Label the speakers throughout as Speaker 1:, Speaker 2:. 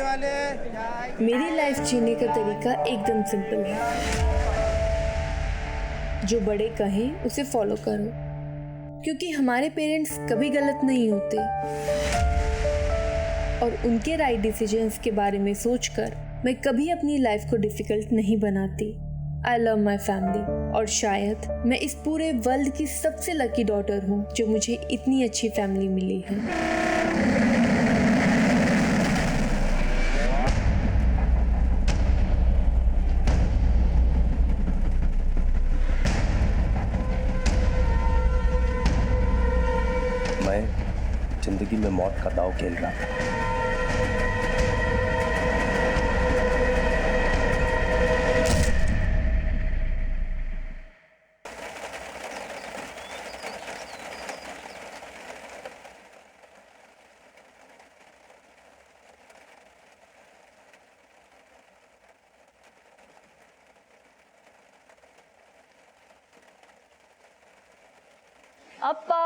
Speaker 1: मेरी लाइफ जीने का तरीका एकदम सिंपल है। जो बड़े कहें उसे फॉलो करो, क्योंकि हमारे पेरेंट्स कभी गलत नहीं होते और उनके राइट डिसीजंस के बारे में सोचकर मैं कभी अपनी लाइफ को डिफिकल्ट नहीं बनाती। आई लव माई फैमिली और शायद मैं इस पूरे वर्ल्ड की सबसे लकी डॉटर हूँ जो मुझे इतनी अच्छी फैमिली मिली है।
Speaker 2: मैं जिंदगी में मौत का दांव खेल रहा था।
Speaker 3: अप्पा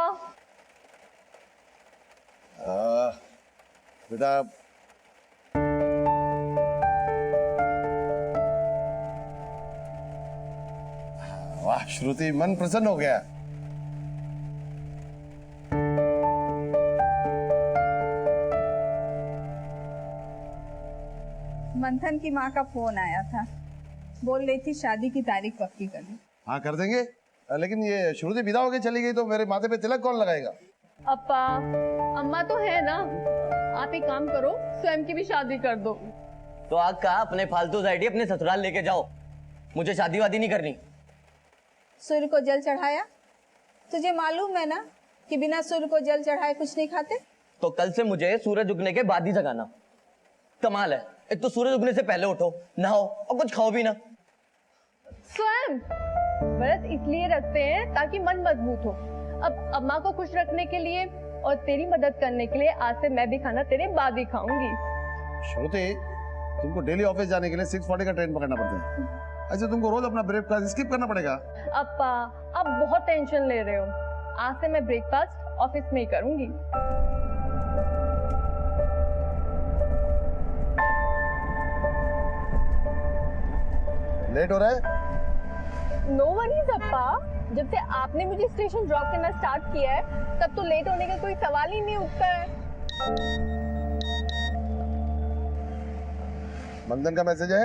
Speaker 4: बेटा वाह श्रुति, मन प्रसन्न हो गया।
Speaker 5: मंथन की माँ का फोन आया था, बोल रही थी शादी की तारीख पक्की करनी।
Speaker 4: हाँ कर देंगे, लेकिन ये श्रुति विदा होके चली गई तो मेरे माथे पे तिलक कौन लगाएगा?
Speaker 3: अप्पा, अम्मा तो है ना, आप एक काम करो, स्वयं की भी शादी कर दो।
Speaker 6: तो आग का अपने फालतू आइडिया अपने ससुराल लेके जाओ, मुझे शादी वादी नहीं करनी।
Speaker 5: सूर्य को जल चढ़ाया, तुझे मालूम है ना कि बिना सूर्य को जल चढ़ाए कुछ नहीं खाते।
Speaker 6: तो कल से मुझे सूरज उगने के बाद ही जगाना। कमाल है, एक तो सूरज उगने से पहले उठो, नहाओ और कुछ खाओ भी ना।
Speaker 3: स्वयं व्रत इसलिए रखते हैं ताकि मन मजबूत हो। अब अम्मा को खुश रखने के लिए और तेरी मदद करने के लिए आज से मैं भी खाना तेरे बाद ही खाऊंगी।
Speaker 4: श्रुति, तुमको डेली ऑफिस जाने के लिए 6:40 का ट्रेन पकड़ना पड़ता है। अच्छा, तुमको रोज अपना ब्रेकफास्ट स्किप करना पड़ेगा।
Speaker 3: अप्पा, आप बहुत टेंशन ले रहे हो। आज से मैं ब्रेकफास्ट ऑफिस में ही करूंगी।
Speaker 4: लेट हो रहा है?
Speaker 3: नो वरीज अप्पा, जब से आपने मुझे स्टेशन ड्रॉप करना स्टार्ट किया है तब तो लेट होने का कोई सवाल ही नहीं उठता है।
Speaker 4: मंथन का मैसेज है।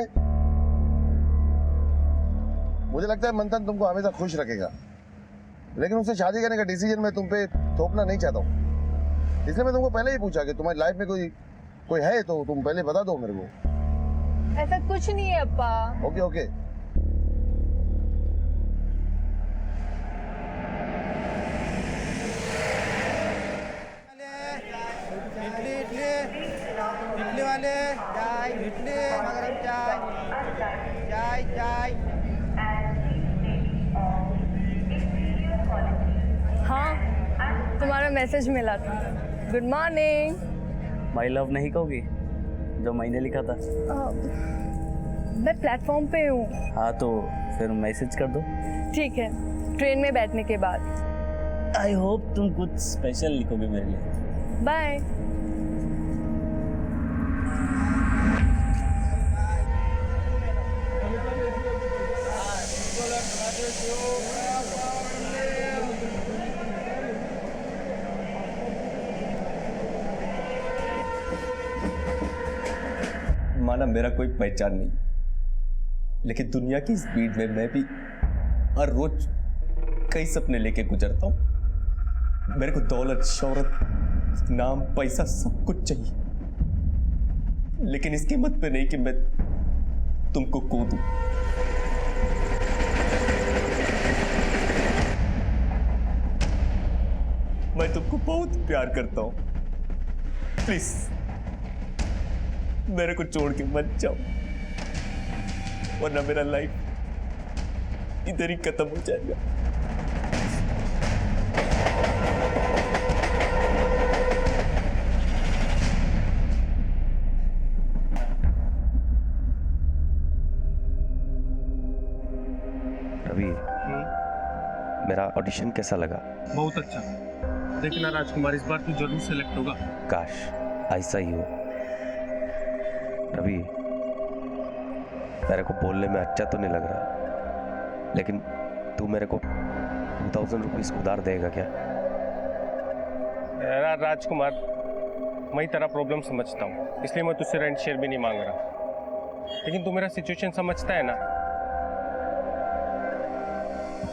Speaker 4: मुझे लगता है मंथन तुमको हमेशा खुश रखेगा, लेकिन उससे शादी करने का डिसीजन मैं तुम पे थोपना नहीं चाहता हूँ। इसलिए मैं तुमको पहले ही पूछा कि तुम्हारी लाइफ में कोई है तो तुम पहले बता दो मेरे को।
Speaker 3: ऐसा कुछ नहीं है अप्पा।
Speaker 4: Okay okay.
Speaker 7: इडली वाले चाय, इडली गरम चाय, चाय चाय।
Speaker 3: हाँ, तुम्हारा मैसेज मिला था। Good morning.
Speaker 2: माई लव नहीं कहोगी जो मैंने लिखा था?
Speaker 3: मैं प्लेटफॉर्म पे हूँ।
Speaker 2: हाँ तो फिर मैसेज कर दो।
Speaker 3: ठीक है, ट्रेन में बैठने के बाद।
Speaker 2: आई होप तुम कुछ स्पेशल लिखोगे मेरे लिए।
Speaker 3: बाय।
Speaker 2: माना मेरा कोई पहचान नहीं, लेकिन दुनिया की स्पीड में मैं भी हर रोज कई सपने लेके गुजरता हूं। मेरे को दौलत, शोहरत, नाम, पैसा सब कुछ चाहिए, लेकिन इस कीमत पे नहीं कि मैं तुमको खो दूं। मैं तुमको बहुत प्यार करता हूं, प्लीज मेरे को छोड़ के मत जाओ, वरना मेरा लाइफ इधर ही खत्म हो जाएगा।
Speaker 8: रवि, मेरा ऑडिशन कैसा लगा?
Speaker 9: बहुत अच्छा। देखना राजकुमार, इस बार तू जरूर सेलेक्ट होगा।
Speaker 8: काश ऐसा ही हो। रवि, मेरे को बोलने में अच्छा तो नहीं लग रहा, लेकिन तू मेरे को 2000 रुपीज उधार देगा क्या?
Speaker 9: यार राजकुमार, मैं तेरा प्रॉब्लम समझता हूँ, इसलिए मैं तुझसे रेंट शेयर भी नहीं मांग रहा, लेकिन तू मेरा सिचुएशन समझता है ना?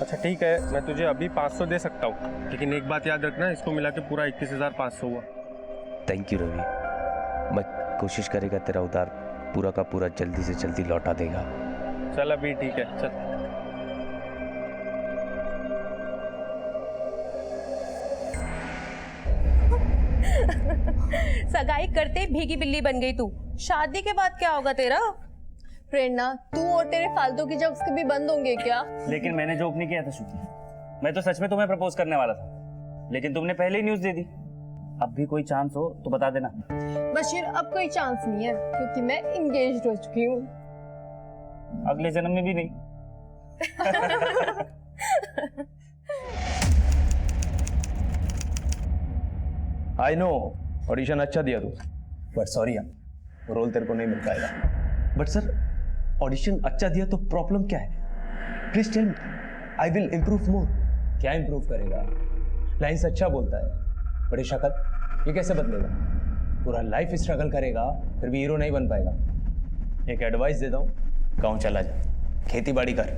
Speaker 9: अच्छा ठीक है, मैं तुझे अभी 500 दे सकता हूँ, लेकिन एक बात याद रखना, इसको मिला के पूरा 21,500 हुआ।
Speaker 8: थैंक यू रवि, मैं कोशिश करेगा तेरा उधार पूरा का पूरा जल्दी से जल्दी लौटा देगा।
Speaker 9: चल अभी ठीक है, चल।
Speaker 10: सगाई करते ही भीगी बिल्ली बन गई तू। शादी के बाद क्या होगा तेरा?
Speaker 3: प्रेरणा, तू और तेरे फालतू की जोक्स कभी बंद होंगे क्या?
Speaker 11: लेकिन मैंने जोक नहीं किया था श्रुति, मैं तो सच में तुम्हें प्रपोज करने वाला था, लेकिन तुमने पहले ही न्यूज दे दी। अब भी कोई चांस हो तो बता देना।
Speaker 3: बशीर, अब कोई चांस नहीं है, क्योंकि मैं इंगेज्ड हो चुकी हूँ।
Speaker 11: अगले जन्म में भी नहीं।
Speaker 2: आई नो, ऑडिशन अच्छा दिया तू, बट सॉरी यार, रोल तेरे को नहीं मिल पाएगा। बट सर, ऑडिशन अच्छा दिया तो प्रॉब्लम क्या है? Please tell me, I will improve more. क्या इम्प्रूव करेगा? लाइन्स अच्छा बोलता है, बड़ी शक्ल, ये कैसे बदलेगा? पूरा लाइफ स्ट्रगल करेगा, फिर भी हीरो नहीं बन पाएगा। एक एडवाइस देता हूँ, गाँव चला जा, खेती बाड़ी कर।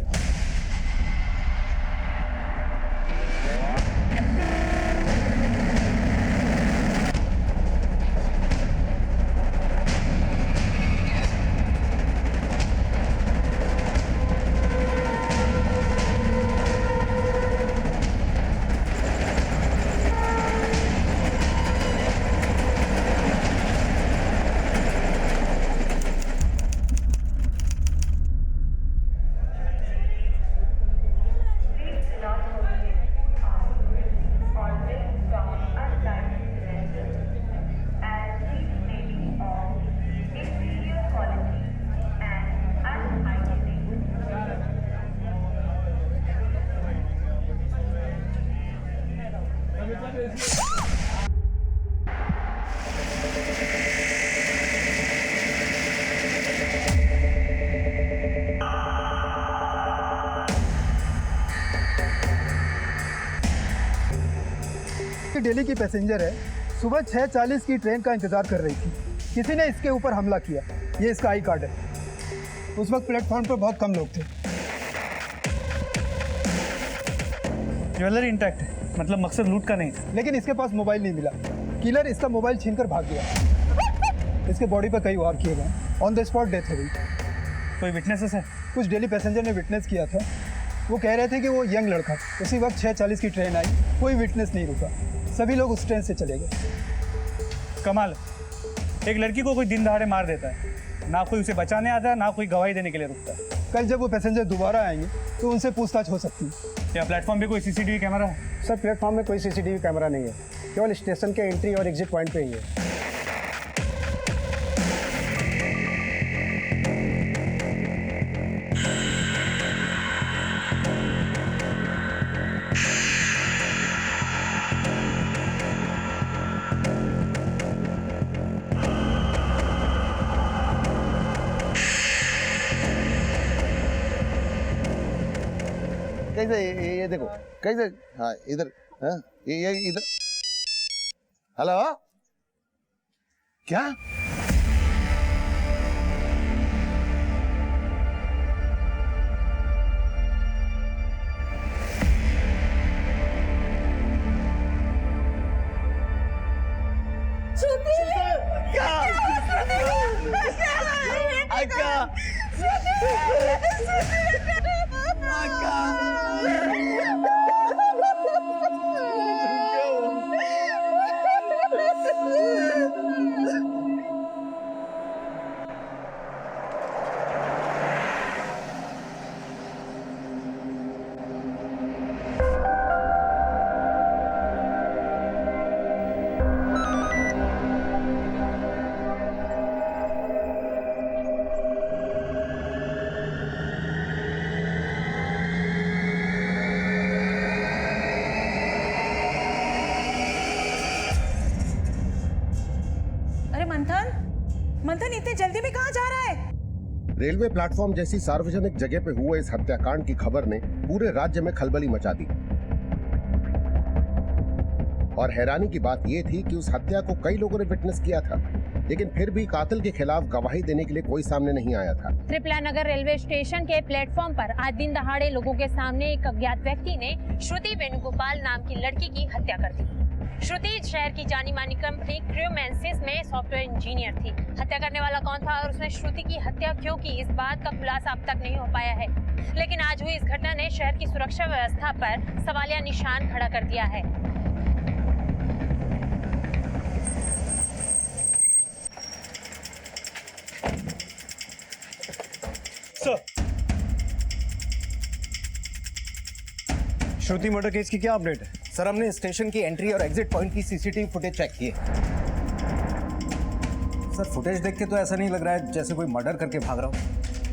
Speaker 12: दिल्ली की पैसेंजर है, सुबह 6:40 की ट्रेन का इंतजार कर रही थी। किसी ने इसके ऊपर हमला किया। ये इसका आई कार्ड है। उस वक्त प्लेटफॉर्म पर बहुत कम लोग थे।
Speaker 11: ज्वेलरी इंटैक्ट है, मतलब मकसद लूट का नहीं था।
Speaker 12: लेकिन इसके पास मोबाइल नहीं मिला। किलर इसका मोबाइल छीनकर भाग गया। इसके बॉडी पर कई वार किए गए। ऑन द स्पॉट डेथ हो गई।
Speaker 11: कोई विटनेसेस है?
Speaker 12: कुछ दिल्ली पैसेंजर ने विटनेस किया था। वो कह रहे थे कि वो यंग लड़का। उसी वक्त 6:40 की ट्रेन आई, कोई विटनेस नहीं रुका, सभी लोग उस ट्रेन से चले गए।
Speaker 11: कमाल, एक लड़की को कोई दिन दहाड़े मार देता है, ना कोई उसे बचाने आता है, ना कोई गवाही देने के लिए रुकता है।
Speaker 12: कल जब वो पैसेंजर दोबारा आएंगे तो उनसे पूछताछ हो सकती है।
Speaker 11: क्या प्लेटफॉर्म पे कोई सीसीटीवी कैमरा है?
Speaker 12: सर, प्लेटफॉर्म में कोई सीसीटीवी कैमरा नहीं है, केवल स्टेशन के एंट्री और एग्जिट पॉइंट पे ही है।
Speaker 4: कैसे ये देखो कैसे, हाँ इधर, हाँ ये इधर। हेलो, क्या?
Speaker 10: मंथन इतनी जल्दी में कहाँ जा रहा है?
Speaker 4: रेलवे प्लेटफॉर्म जैसी सार्वजनिक जगह पे हुए इस हत्याकांड की खबर ने पूरे राज्य में खलबली मचा दी। और हैरानी की बात यह थी कि उस हत्या को कई लोगों ने विटनेस किया था, लेकिन फिर भी कातिल के खिलाफ गवाही देने के लिए कोई सामने नहीं आया था।
Speaker 13: त्रिपुरा नगर रेलवे स्टेशन के प्लेटफॉर्म पर आज दिन दहाड़े लोगों के सामने एक अज्ञात व्यक्ति ने श्रुति वेणुगोपाल नाम की लड़की की हत्या कर दी। श्रुति शहर की जानी मानी कंपनी क्रूमेंसिस में सॉफ्टवेयर इंजीनियर थी। हत्या करने वाला कौन था और उसने श्रुति की हत्या क्यों की, इस बात का खुलासा अब तक नहीं हो पाया है। लेकिन आज हुई इस घटना ने शहर की सुरक्षा व्यवस्था पर सवालिया निशान खड़ा कर दिया है।
Speaker 14: श्रुति मर्डर केस की क्या अपडेट है?
Speaker 15: सर, हमने स्टेशन की एंट्री और एग्जिट पॉइंट की सीसीटीवी फुटेज चेक की है। सर, फुटेज देख के तो ऐसा नहीं लग रहा है जैसे कोई मर्डर करके भाग रहा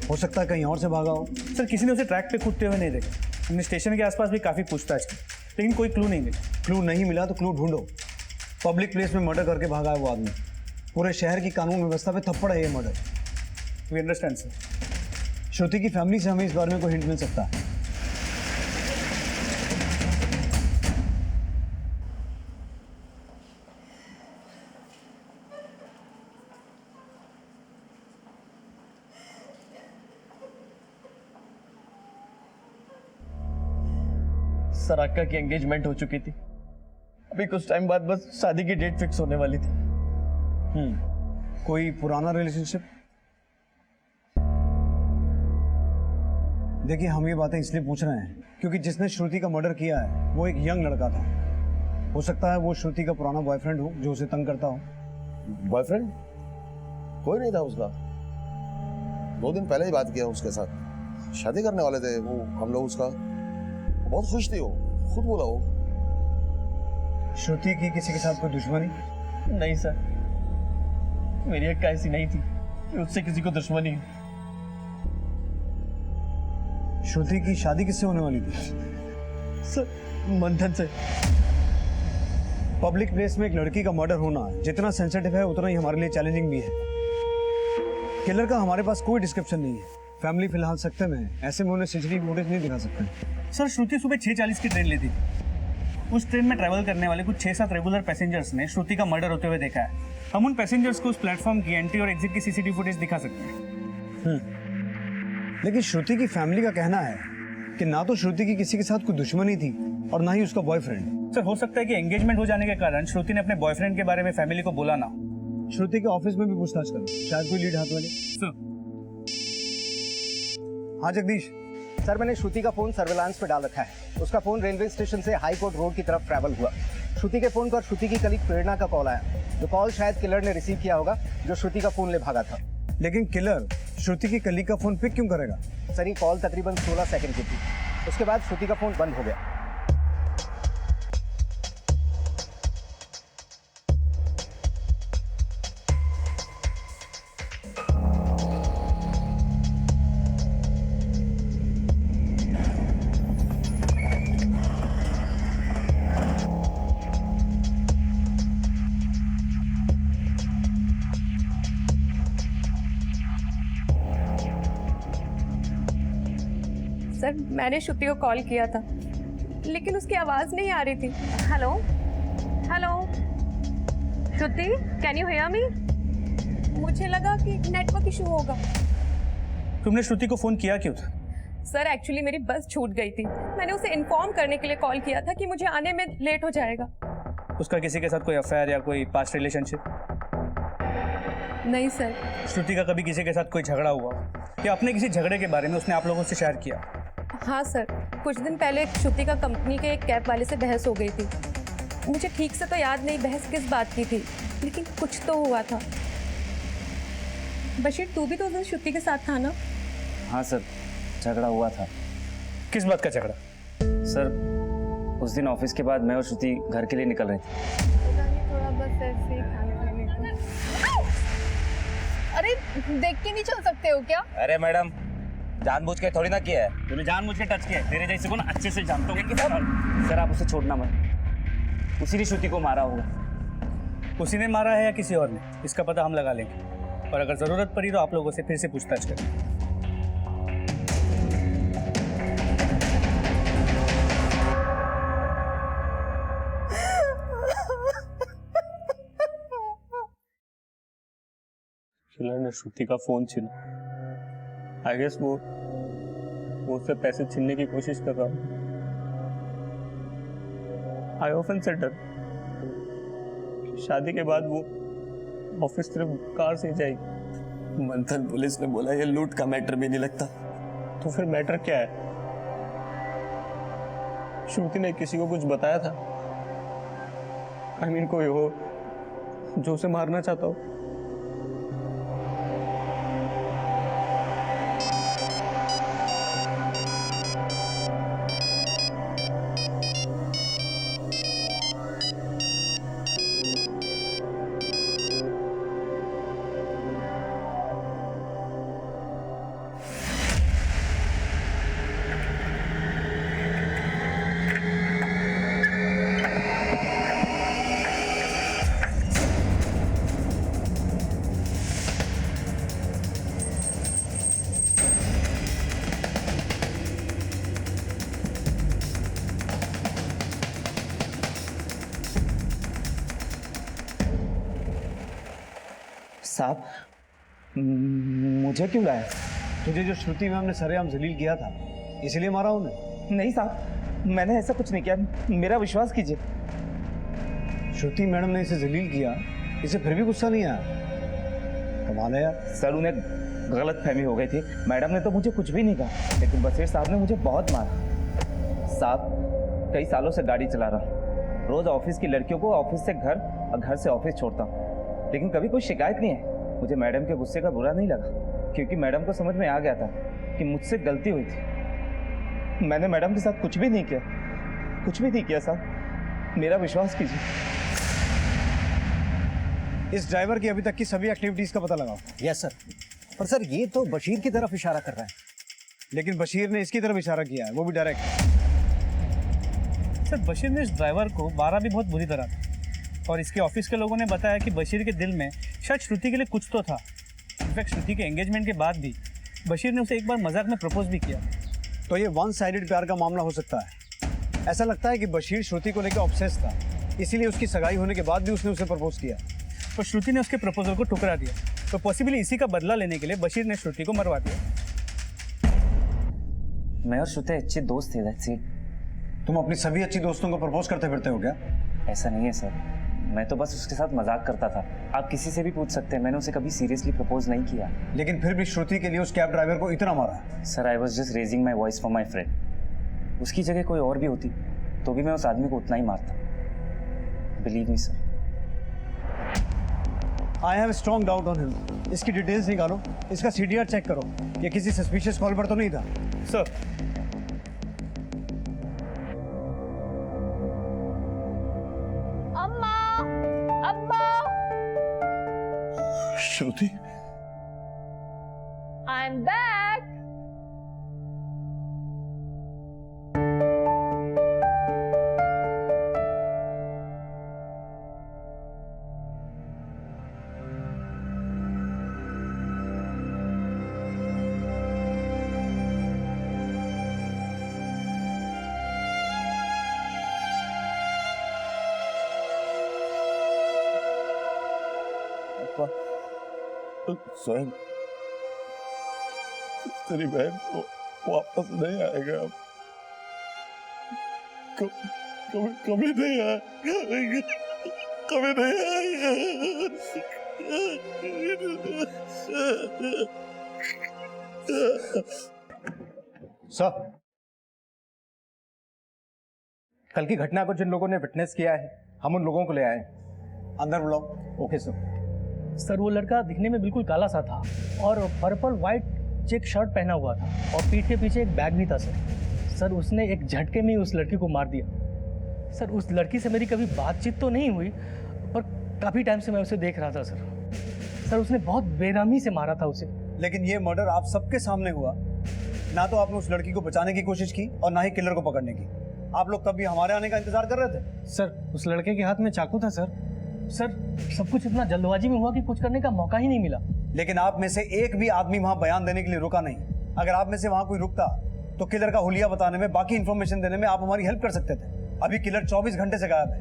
Speaker 14: हो सकता है कहीं और से भागा हो।
Speaker 11: सर किसी ने उसे ट्रैक पे कूदते हुए नहीं देखा। हमने स्टेशन के आसपास भी काफी पूछताछ की, लेकिन कोई क्लू नहीं मिला।
Speaker 14: क्लू नहीं मिला तो क्लू ढूंढो। पब्लिक प्लेस में मर्डर करके भागा है वो आदमी। पूरे शहर की कानून व्यवस्था पे थप्पड़ है ये murder.
Speaker 11: We understand sir.
Speaker 14: Shruti की फैमिली से हमें इस बारे में कोई हिंट मिल सकता है?
Speaker 6: सर अक्का की एंगेजमेंट हो चुकी थी, अभी कुछ टाइम बाद बस शादी की डेट फिक्स होने वाली थी।
Speaker 14: कोई पुराना रिलेशनशिप? देखिए हम ये बातें इसलिए पूछ रहे हैं क्योंकि जिसने श्रुति का मर्डर किया है वो एक यंग लड़का था। हो सकता है वो श्रुति का पुराना बॉयफ्रेंड हो जो उसे तंग करता हो।
Speaker 4: बॉयफ्रेंड? कोई नहीं था उसका। 2 दिन पहले ही बात किया उसके साथ, शादी करने वाले थे वो हम लोग। उसका बहुत खुश थी वो, खुद बोला वो।
Speaker 14: श्रुति की किसी के साथ कोई दुश्मनी?
Speaker 6: नहीं सर, मेरी अक्का ऐसी नहीं थी कि उससे किसी को दुश्मनी हो।
Speaker 14: श्रुति की शादी किससे होने वाली थी?
Speaker 6: सर मंथन से।
Speaker 14: पब्लिक प्लेस में एक लड़की का मर्डर होना जितना सेंसिटिव है उतना ही हमारे लिए चैलेंजिंग भी है। किलर का हमारे पास कोई डिस्क्रिप्शन नहीं है। फैमिली फिलहाल सख्ते में है, ऐसे में उन्हें सीसीटीवी फुटेज नहीं दिखा सकते।
Speaker 11: सर श्रुति सुबह 6:40 की ट्रेन लेती थी। उस ट्रेन में ट्रैवल करने वाले कुछ 6-7 रेगुलर पैसेंजर्स ने श्रुति का मर्डर होते हुए देखा है। हम उन पैसेंजर्स को उस प्लेटफॉर्म की एंट्री और एग्जिट की सीसीटीवी फुटेज दिखा सकते हैं।
Speaker 14: लेकिन श्रुति की फैमिली का कहना है कि ना तो श्रुति की किसी के साथ कोई दुश्मनी थी और ना ही उसका बॉयफ्रेंड।
Speaker 11: सर हो सकता है कि एंगेजमेंट हो जाने के कारण श्रुति ने अपने बॉयफ्रेंड के बारे में फैमिली को बोला ना।
Speaker 14: श्रुति के ऑफिस में भी पूछताछ करो, शायद कोई लीड हाथ वाले।
Speaker 11: सर।
Speaker 14: हाँ जगदीश।
Speaker 15: सर, मैंने श्रुति का फोन सर्विलांस पे डाल रखा है। उसका फोन रेलवे स्टेशन से हाई कोर्ट रोड की तरफ ट्रैवल हुआ। श्रुति के फोन पर श्रुति की कलीग प्रेरणा का कॉल आया। जो कॉल शायद किलर ने रिसीव किया होगा जो श्रुति का फोन ले भागा था।
Speaker 14: लेकिन किलर श्रुति की कलीग का फोन पिक क्यों करेगा?
Speaker 15: सर, ये कॉल तकरीबन 16 सेकंड की थी। उसके बाद श्रुति का फोन बंद हो गया।
Speaker 10: सर मैंने श्रुति को कॉल किया था लेकिन उसकी आवाज नहीं आ रही थी। Hello hello Shruti, can you hear me? मुझे लगा कि नेटवर्क इशू होगा।
Speaker 11: तुमने श्रुति को फोन किया क्यों था?
Speaker 10: सर एक्चुअली मेरी बस छूट गई थी। मैंने उसे इन्फॉर्म करने के लिए कॉल किया था कि मुझे आने में लेट हो जाएगा।
Speaker 11: उसका किसी के साथ कोई अफेयर या कोई पास्ट रिलेशनशिप?
Speaker 10: नहीं सर।
Speaker 11: श्रुति का कभी किसी के साथ कोई झगड़ा हुआ या अपने किसी झगड़े के बारे में उसने आप लोगों से शेयर किया?
Speaker 10: हाँ सर, कुछ दिन पहले श्रुति का कंपनी के एक कैब वाले से बहस हो गई थी। मुझे ठीक से तो याद नहीं बहस किस बात की थी, लेकिन कुछ तो हुआ था। बशीर तू भी तो उस दिन श्रुति के साथ था ना?
Speaker 11: हाँ सर, झगड़ा हुआ था। किस बात का झगड़ा?
Speaker 8: सर उस दिन ऑफिस के बाद मैं और श्रुति घर के लिए निकल रहे थे।
Speaker 3: थोड़ा बस ऐसे ही खाने पीने को। अरे देख के नहीं चल सकते हो क्या?
Speaker 6: अरे मैडम, जानबूझ के थोड़ी ना किया है।
Speaker 11: तूने जानबूझ के टच किया है। तेरे जैसे को ना अच्छे से जानता हूँ।
Speaker 8: सर आप उसे छोड़ना मत, उसी ने श्रुति को मारा होगा।
Speaker 11: उसी ने मारा है या किसी और ने, इसका पता हम लगा लेंगे। और अगर ज़रूरत पड़ी तो आप लोगों से फिर से पूछताछ करें।
Speaker 2: किलर ने श्रुति का फोन छीना। आई गेस वो उससे पैसे छीनने की कोशिश कर रहा हूँ। आई ऑफन सेड हर शादी के बाद वो ऑफिस सिर्फ कार से जाएगी। मंथन पुलिस ने बोला ये लूट का मैटर भी नहीं लगता। तो फिर मैटर क्या है? श्रुति ने किसी को कुछ बताया था? आई मीन कोई हो जो उसे मारना चाहता हो?
Speaker 14: साहब, मुझे क्यों लाया? तुझे जो श्रुति मैम ने सरेआम जलील किया था इसलिए मारा उन्हें?
Speaker 16: नहीं साहब, मैंने ऐसा कुछ नहीं किया, मेरा विश्वास कीजिए।
Speaker 14: श्रुति मैडम ने इसे जलील किया, इसे फिर भी गुस्सा नहीं आया? कमाल है यार।
Speaker 16: सर, उन्हें गलत फहमी हो गई थी। मैडम ने तो मुझे कुछ भी नहीं कहा, लेकिन बशीर साहब ने मुझे बहुत मारा। साहब, कई सालों से गाड़ी चला रहा हूँ, रोज ऑफिस की लड़कियों को ऑफिस से घर और घर से ऑफिस छोड़ता हूँ, लेकिन कभी कोई शिकायत नहीं है। मुझे मैडम के गुस्से का बुरा नहीं लगा, क्योंकि मैडम को समझ में आ गया था कि मुझसे गलती हुई थी। मैंने मैडम के साथ कुछ भी नहीं किया, कुछ भी नहीं किया साहब, मेरा विश्वास कीजिए।
Speaker 14: इस ड्राइवर की अभी तक की सभी एक्टिविटीज का पता लगाओ।
Speaker 15: Yes sir. पर सर ये तो बशीर की तरफ इशारा कर रहा है।
Speaker 14: लेकिन बशीर ने इसकी तरफ इशारा किया है, वो भी डायरेक्ट।
Speaker 11: सर, बशीर ने इस ड्राइवर को मारा भी बहुत बुरी तरह था, और इसके ऑफिस के लोगों ने बताया कि बशीर के दिल में शायद श्रुति के लिए कुछ तो था। इनफैक्ट श्रुति के एंगेजमेंट के बाद भी बशीर ने उसे एक बार मजाक में प्रपोज भी किया।
Speaker 14: तो ये वन साइडेड प्यार का मामला हो सकता है। ऐसा लगता है कि बशीर श्रुति को लेकर ऑब्सेस था, इसीलिए उसकी सगाई होने के बाद भी उसने उसे प्रपोज किया।
Speaker 11: तो श्रुति ने उसके प्रपोजल को ठुकरा दिया, तो पॉसिबली इसी का बदला लेने के लिए बशीर ने श्रुति को मरवा दिया।
Speaker 16: मैं और श्रुति अच्छे दोस्त थे, दैट्स इट।
Speaker 14: तुम अपनी सभी अच्छी दोस्तों को प्रपोज करते फिरते हो क्या?
Speaker 16: ऐसा नहीं है सर, मैं तो बस उसके साथ मजाक करता था। आप किसी से भी पूछ सकते हैं, मैंने उसे कभी सीरियसली प्रपोज नहीं किया।
Speaker 14: लेकिन फिर भी श्रुति के लिए उस कैब ड्राइवर को इतना मारा?
Speaker 16: Sir, I was just raising my voice for my friend. उसकी जगह कोई और भी होती तो भी मैं उस आदमी को उतना ही मारता। Believe me sir.
Speaker 14: I have strong doubt on him. इसकी डिटेल्स निकालो, इसका CDR चेक करो, ये किसी सस्पिशियस कॉल पर तो नहीं था?
Speaker 11: Sir,
Speaker 4: Shruti,
Speaker 3: I'm back.
Speaker 4: स्वयं तेरी बहन को वापस नहीं आएगा अब। कभी नहीं आएगा, कभी नहीं आएगा।
Speaker 15: सर, कल की घटना को जिन लोगों ने विटनेस किया है, हम उन लोगों को ले आए।
Speaker 14: अंदर बुलाओ।
Speaker 15: Okay sir.
Speaker 11: सर, वो लड़का दिखने में बिल्कुल काला सा था और पर्पल वाइट चेक शर्ट पहना हुआ था, और पीठ के पीछे एक बैग भी था सर। सर, उसने एक झटके में ही उस लड़की को मार दिया। सर, उस लड़की से मेरी कभी बातचीत तो नहीं हुई, पर काफ़ी टाइम से मैं उसे देख रहा था सर। सर, उसने बहुत बेरहमी से मारा था उसे।
Speaker 14: लेकिन ये मर्डर आप सबके सामने हुआ, ना तो आपने उस लड़की को बचाने की कोशिश की और ना ही किलर को पकड़ने की। आप लोग तब भी हमारे आने का इंतजार कर रहे थे।
Speaker 11: सर, उस लड़के के हाथ में चाकू था सर। सर, सब कुछ इतना जल्दबाजी में हुआ कि कुछ करने का मौका ही नहीं मिला।
Speaker 14: लेकिन आप में से एक भी आदमी वहां बयान देने के लिए रुका नहीं। अगर आप में से वहां कोई रुकता तो किलर का हुलिया बताने में, बाकी इंफॉर्मेशन देने में आप हमारी हेल्प कर सकते थे। अभी किलर 24 घंटे से गायब है।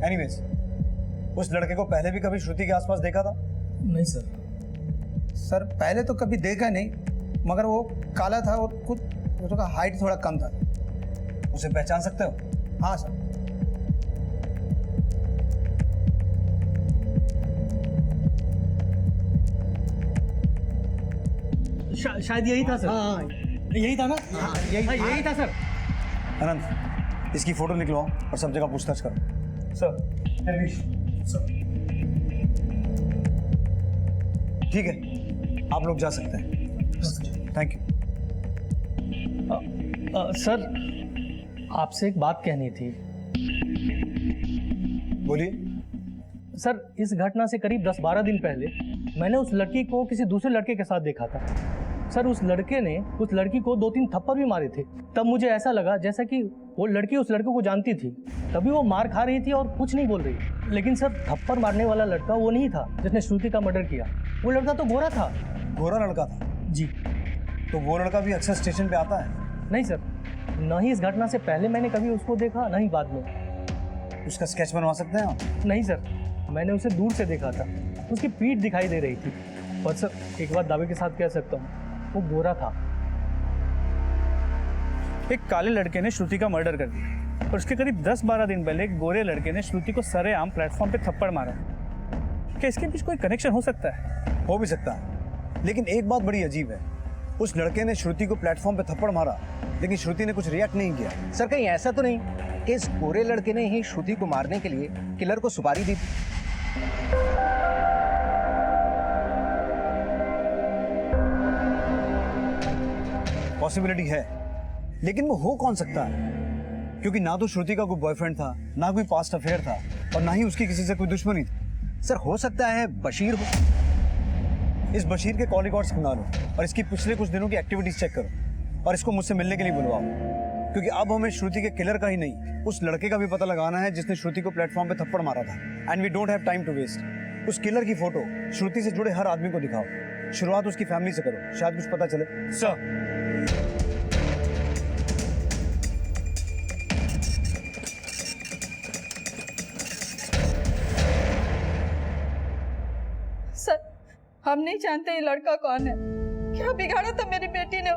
Speaker 14: एनीवेज, उस लड़के को पहले भी कभी श्रुति के आसपास देखा था?
Speaker 12: नहीं सर, पहले तो कभी देखा नहीं, मगर वो काला था और खुद उसका हाइट थोड़ा कम था।
Speaker 14: उसे पहचान सकते हो?
Speaker 12: हाँ सर।
Speaker 11: शायद यही था सर।
Speaker 12: हाँ,
Speaker 11: यही था ना?
Speaker 12: यही
Speaker 11: था सर।
Speaker 14: अनंत, इसकी फोटो निकलवाओ और सब जगह पूछताछ करो।
Speaker 11: सर
Speaker 14: ठीक है, आप लोग जा सकते हैं। Thank you.
Speaker 11: सर, आपसे एक बात कहनी थी।
Speaker 14: बोलिए।
Speaker 11: सर, इस घटना से करीब 10-12 दिन पहले मैंने उस लड़की को किसी दूसरे लड़के के साथ देखा था। सर, उस लड़के ने उस लड़की को 2-3 थप्पड़ भी मारे थे। तब मुझे ऐसा लगा जैसा कि वो लड़की उस लड़के को जानती थी, तभी वो मार खा रही थी और कुछ नहीं बोल रही। लेकिन सर, थप्पड़ मारने वाला लड़का वो नहीं था जिसने श्रुति का मर्डर किया। वो लड़का तो गोरा था।
Speaker 14: गोरा लड़का था?
Speaker 11: जी।
Speaker 14: तो वो लड़का भी अक्सर स्टेशन पे आता है?
Speaker 11: नहीं सर, न ही इस घटना से पहले मैंने कभी उसको देखा, न ही बाद में।
Speaker 14: उसका स्केच बनवा सकते हैं आप?
Speaker 11: नहीं सर, मैंने उसे दूर से देखा था। उसकी पीठ दिखाई दे रही थी। पर सर, एक बात दावे के साथ कह सकता हूँ, वो गोरा था। एक काले लड़के ने श्रुति का मर्डर कर दिया और उसके करीब 10-12 दिन पहले एक गोरे लड़के ने श्रुति को सरेआम प्लेटफॉर्म पे थप्पड़ मारा। क्या इसके बीच कोई कनेक्शन हो सकता है?
Speaker 14: हो भी सकता है, लेकिन एक बात बड़ी अजीब है। उस लड़के ने श्रुति को प्लेटफॉर्म पे थप्पड़ मारा, लेकिन श्रुति ने कुछ रिएक्ट नहीं किया।
Speaker 15: सर, कहीं ऐसा तो नहीं कि इस गोरे लड़के ने ही श्रुति को मारने के लिए किलर को सुपारी दी थी?
Speaker 14: पॉसिबिलिटी है, लेकिन वो हो कौन सकता है? क्योंकि ना तो श्रुति का कोई बॉयफ्रेंड था, ना कोई पास्ट अफेयर था, और ना ही उसकी किसी से कोई दुश्मनी थी।
Speaker 15: सर, हो सकता है बशीर हो।
Speaker 14: इस बशीर के कॉल रिकॉर्ड्स निकालो और इसकी पिछले कुछ दिनों की एक्टिविटीज चेक करो और इसको मुझसे मिलने के लिए बुलवाओ, क्योंकि अब हमें श्रुति के किलर का ही नहीं, उस लड़के का भी पता लगाना है जिसने श्रुति को प्लेटफॉर्म पे थप्पड़ मारा था। And we don't have time to waste. उस किलर की फोटो श्रुति से जुड़े हर आदमी को दिखाओ। शुरुआत उसकी फैमिली से करो, शायद कुछ पता चले।
Speaker 11: सर,
Speaker 5: सर, हम नहीं जानते ये लड़का कौन है। क्या बिगाड़ा था मेरी बेटी ने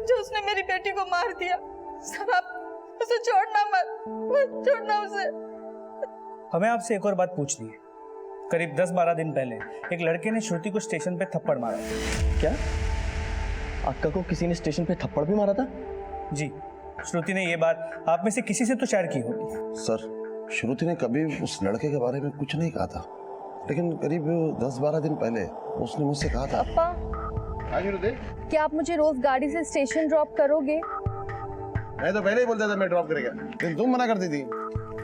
Speaker 5: जो उसने मेरी बेटी को मार दिया। सर, आप उसे छोड़ना मत, छोड़ना उसे।
Speaker 11: हमें आपसे एक और बात पूछनी है। करीब 10-12 दिन पहले एक लड़के ने श्रुति को स्टेशन पे थप्पड़ मारा।
Speaker 6: क्या अक्का को किसी ने स्टेशन पे थप्पड़ भी मारा था?
Speaker 11: जी। श्रुति ने ये बात आप में से किसी से तो शेयर की होगी।
Speaker 4: सर, श्रुति ने कभी उस लड़के के बारे में कुछ नहीं कहा था, लेकिन करीब 10-12 दिन पहले उसने मुझसे कहा था।
Speaker 3: अप्पा, क्या आप मुझे रोज गाड़ी से स्टेशन ड्रॉप करोगे?
Speaker 4: मैं तो पहले ही बोलता था मैं ड्रॉप करेगा, लेकिन तुम मना करती थी।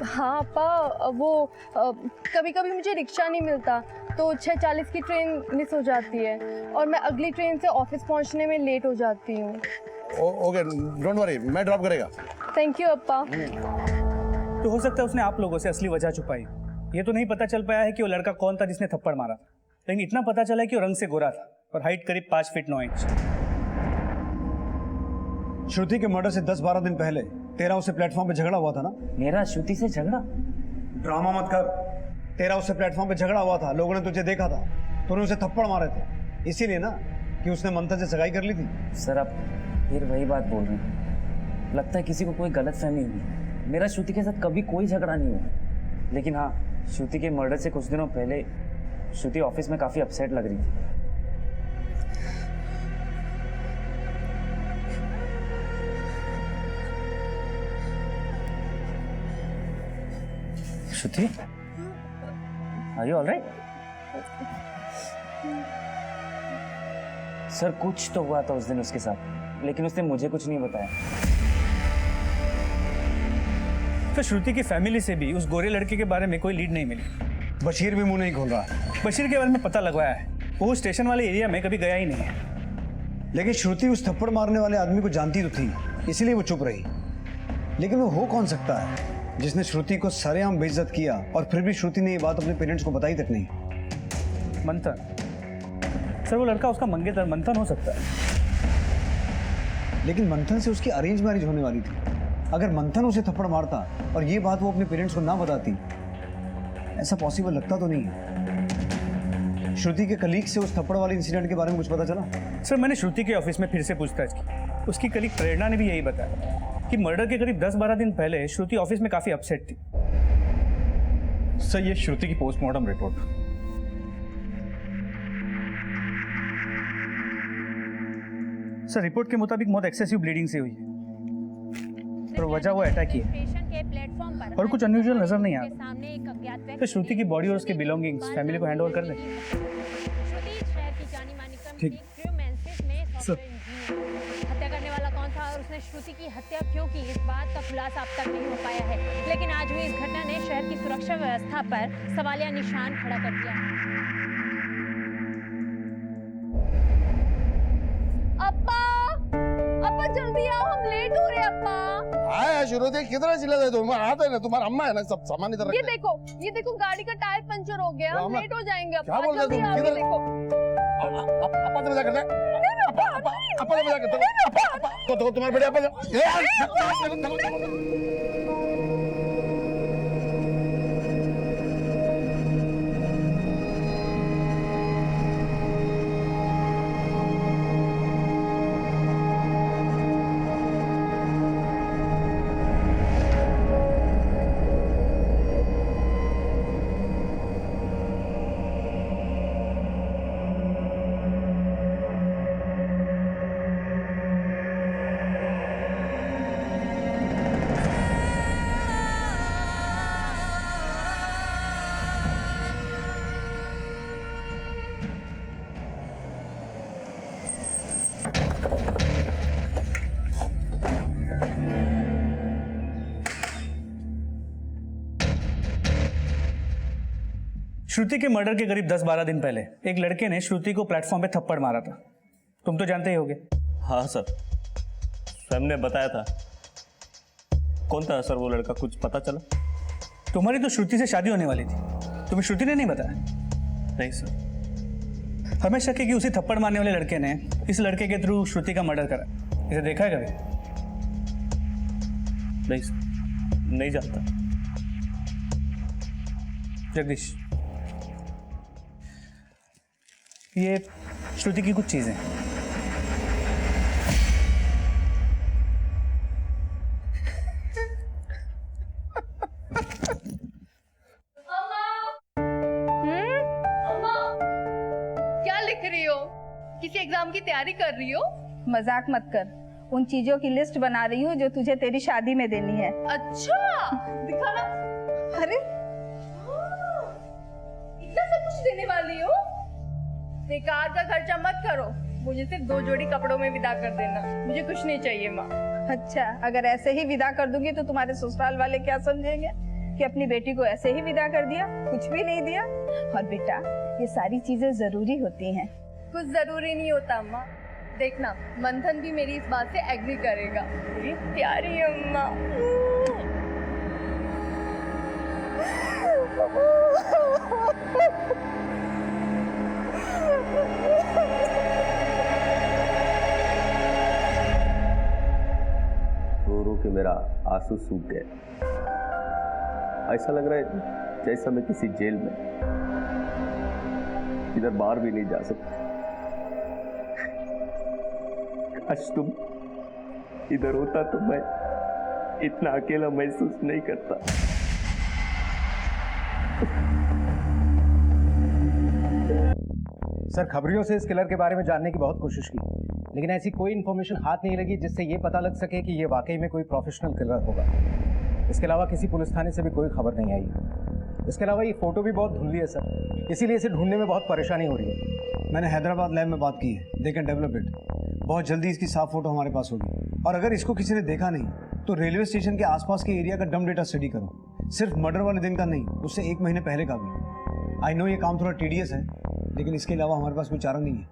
Speaker 3: हाँ अप्पा, वो कभी कभी मुझे रिक्शा नहीं मिलता तो 6:40 की ट्रेन मिस हो जाती है और मैं अगली ट्रेन से ऑफिस पहुंचने में लेट हो जाती हूँ।
Speaker 4: ओके, डोंट वरी, मैं ड्रॉप करेगा।
Speaker 3: थैंक यू अप्पा।
Speaker 11: तो हो सकता है उसने आप लोगों से असली वजह छुपाई। ये तो नहीं पता चल पाया है कि वो लड़का कौन था जिसने थप्पड़ मारा, लेकिन इतना पता चला है कि वो रंग से गोरा था और हाइट करीब 5 फीट 9 इंच।
Speaker 14: श्रुति के मर्डर से 10-12 दिन पहले तेरा उसे प्लेटफॉर्म पे झगड़ा हुआ था ना?
Speaker 6: मेरा श्रुति से झगड़ा?
Speaker 14: ड्रामा मत कर। तेरा उससे प्लेटफॉर्म पे झगड़ा हुआ था, लोगों ने तुझे देखा था, तूने उसे थप्पड़ मारे थे, इसीलिए ना कि उसने मंथन से सगाई कर ली थी।
Speaker 6: सर, आप फिर वही बात बोल रहे हैं। लगता है किसी को कोई गलतफहमी हुई। मेरा श्रुति के साथ कभी कोई झगड़ा नहीं हुआ, लेकिन हाँ, श्रुति के मर्डर से कुछ दिनों पहले श्रुति ऑफिस में काफी अपसेट लग रही थी। श्रुति, आर यू ऑलराइट? सर, कुछ तो हुआ था उस दिन उसके साथ, लेकिन उसने मुझे कुछ नहीं बताया।
Speaker 11: तो श्रुति की फैमिली से भी उस गोरे लड़के के बारे में कोई लीड नहीं मिली।
Speaker 14: बशीर भी मुंह नहीं खोल रहा।
Speaker 11: बशीर के बारे में पता लगवाया है, वो स्टेशन वाले एरिया में कभी गया ही नहीं है।
Speaker 14: लेकिन श्रुति उस थप्पड़ मारने वाले आदमी को जानती तो थी, इसीलिए वो चुप रही। लेकिन वो हो कौन सकता है जिसने श्रुति को सरेआम बेइज्जत किया और फिर भी श्रुति ने ये बात अपने पेरेंट्स को बताई तक नहीं?
Speaker 11: मंथन। सर वो लड़का उसका मंगेतर मंथन हो सकता है।
Speaker 14: लेकिन मंथन से उसकी अरेंज मैरिज होने वाली थी। अगर मंथन उसे थप्पड़ मारता और ये बात वो अपने पेरेंट्स को ना बताती, ऐसा पॉसिबल लगता तो नहीं है। श्रुति के कलीग से उस थप्पड़ वाले इंसिडेंट के बारे में कुछ पता चला?
Speaker 11: सर मैंने श्रुति के ऑफिस में फिर से पूछताछ की। उसकी कलीग प्रेरणा ने भी यही बताया कि मर्डर के करीब 10-12 दिन पहले श्रुति ऑफिस में काफी अपसेट थी। सर ये श्रुति की पोस्टमार्टम रिपोर्ट। सर रिपोर्ट के मुताबिक मौत एक्सेसिव ब्लीडिंग से हुई है और वजह वो अटैक ही है और कुछ अनयूजुअल नजर नहीं आता। तो श्रुति की बॉडी और उसके बिलोंगिंग्स फैमिली को हैंड ओवर कर दें।
Speaker 14: ठीक
Speaker 11: सर।
Speaker 13: हत्या करने वाला कौन था और उसने श्रुति की हत्या क्यों की, इस बात का खुलासा अब तक नहीं हो पाया है। लेकिन आज हुई इस घटना ने शहर की सुरक्षा व्यवस्था पर सवालिया निशान खड़ा कर दिया है।
Speaker 3: अप्पा जल्दी आओ, हम लेट हो रहे अप्पा।
Speaker 4: आया श्रुति कितना चिल्लाते हो तुम? आता है ना, तुम्हारा अम्मा है ना, सब सामान इधर
Speaker 3: ये देखो गाड़ी का टायर पंचर हो गया, हम लेट हो जाएंगे अप्पा।
Speaker 4: क्या बोल रहे हो तुम?
Speaker 3: ये देखो
Speaker 4: अप्पा तो मजाक करते हैं। अप्पा तो मजाक करते हैं। अप्पा तो तुम्हारे बड़े अप्पा
Speaker 11: श्रुति के मर्डर के करीब 10-12 दिन पहले एक लड़के ने श्रुति को प्लेटफॉर्म पे थप्पड़ मारा था। तुम तो जानते ही होगे।
Speaker 2: हाँ सर, स्वयं ने बताया था। कौन था सर वो लड़का, कुछ पता चला?
Speaker 11: तुम्हारी तो श्रुति से शादी होने वाली थी, तुम्हें श्रुति ने नहीं बताया?
Speaker 2: नहीं सर।
Speaker 11: हमें शक है कि उसी थप्पड़ मारने वाले लड़के ने इस लड़के के थ्रू श्रुति का मर्डर करा। इसे देखा है कभी?
Speaker 2: नहीं सर, नहीं जानता।
Speaker 11: जगदीश, ये श्रुति की कुछ चीजें।
Speaker 3: क्या लिख रही हो? किसी एग्जाम की तैयारी कर रही हो?
Speaker 5: मजाक मत कर। उन चीजों की लिस्ट बना रही हूँ जो तुझे तेरी शादी में देनी है।
Speaker 3: अच्छा, दिखाना।
Speaker 5: अरे
Speaker 3: इतना सब कुछ देने वाली हो? बेकार का खर्चा मत करो, मुझे सिर्फ 2 जोड़ी कपड़ों में विदा कर देना, मुझे कुछ नहीं चाहिए माँ।
Speaker 5: अच्छा, अगर ऐसे ही विदा कर दूंगी तो तुम्हारे ससुराल वाले क्या समझेंगे कि अपनी बेटी को ऐसे ही विदा कर दिया, कुछ भी नहीं दिया। और बेटा, ये सारी चीजें जरूरी होती हैं।
Speaker 3: कुछ जरूरी नहीं होता अम्मा। देखना, मंथन भी मेरी इस बात से एग्री करेगा। मेरी प्यारी अम्मा।
Speaker 2: रो रो के मेरा आंसू सूख गए। ऐसा लग रहा है जैसा मैं किसी जेल में, इधर बाहर भी नहीं जा सकता। काश तुम इधर होता तो मैं इतना अकेला महसूस नहीं करता।
Speaker 15: सर, खबरियों से इस किलर के बारे में जानने की बहुत कोशिश की, लेकिन ऐसी कोई इन्फॉर्मेशन हाथ नहीं लगी जिससे ये पता लग सके कि ये वाकई में कोई प्रोफेशनल किलर होगा। इसके अलावा किसी पुलिस थाने से भी कोई खबर नहीं आई। इसके अलावा ये फोटो भी बहुत धुंधली है सर, इसीलिए इसे ढूंढने में बहुत परेशानी हो रही है।
Speaker 14: मैंने हैदराबाद लैब में बात की है, दे कैन डेवलप इट। बहुत जल्दी इसकी साफ फोटो हमारे पास होगी। और अगर इसको किसी ने देखा नहीं तो रेलवे स्टेशन के आसपास के एरिया का डम डेटा स्टडी करो, सिर्फ मर्डर वाले दिन का नहीं, उससे 1 महीने पहले का भी। आई नो ये काम थोड़ा टीडियस है, लेकिन इसके अलावा हमारे पास कोई चारा नहीं है।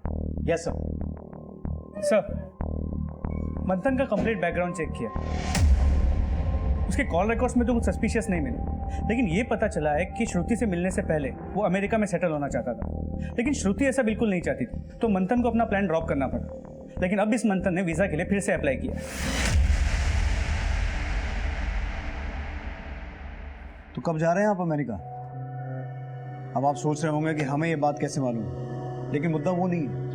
Speaker 15: Yes sir.
Speaker 11: सर, मंथन का कंप्लीट बैकग्राउंड चेक किया, उसके कॉल रिकॉर्ड्स में तो कुछ सस्पिशियस नहीं मिले। लेकिन ये पता चला है कि श्रुति से मिलने से पहले वो अमेरिका में सेटल होना चाहता था, लेकिन श्रुति ऐसा बिल्कुल नहीं चाहती थी, तो मंथन को अपना प्लान ड्रॉप करना पड़ा। लेकिन अब इस मंथन ने वीज़ा के लिए फिर से अप्लाई किया।
Speaker 14: तो कब जा रहे हैं आप अमेरिका? अब आप सोच रहे होंगे कि हमें ये बात कैसे मालूम, लेकिन मुद्दा वो नहीं है।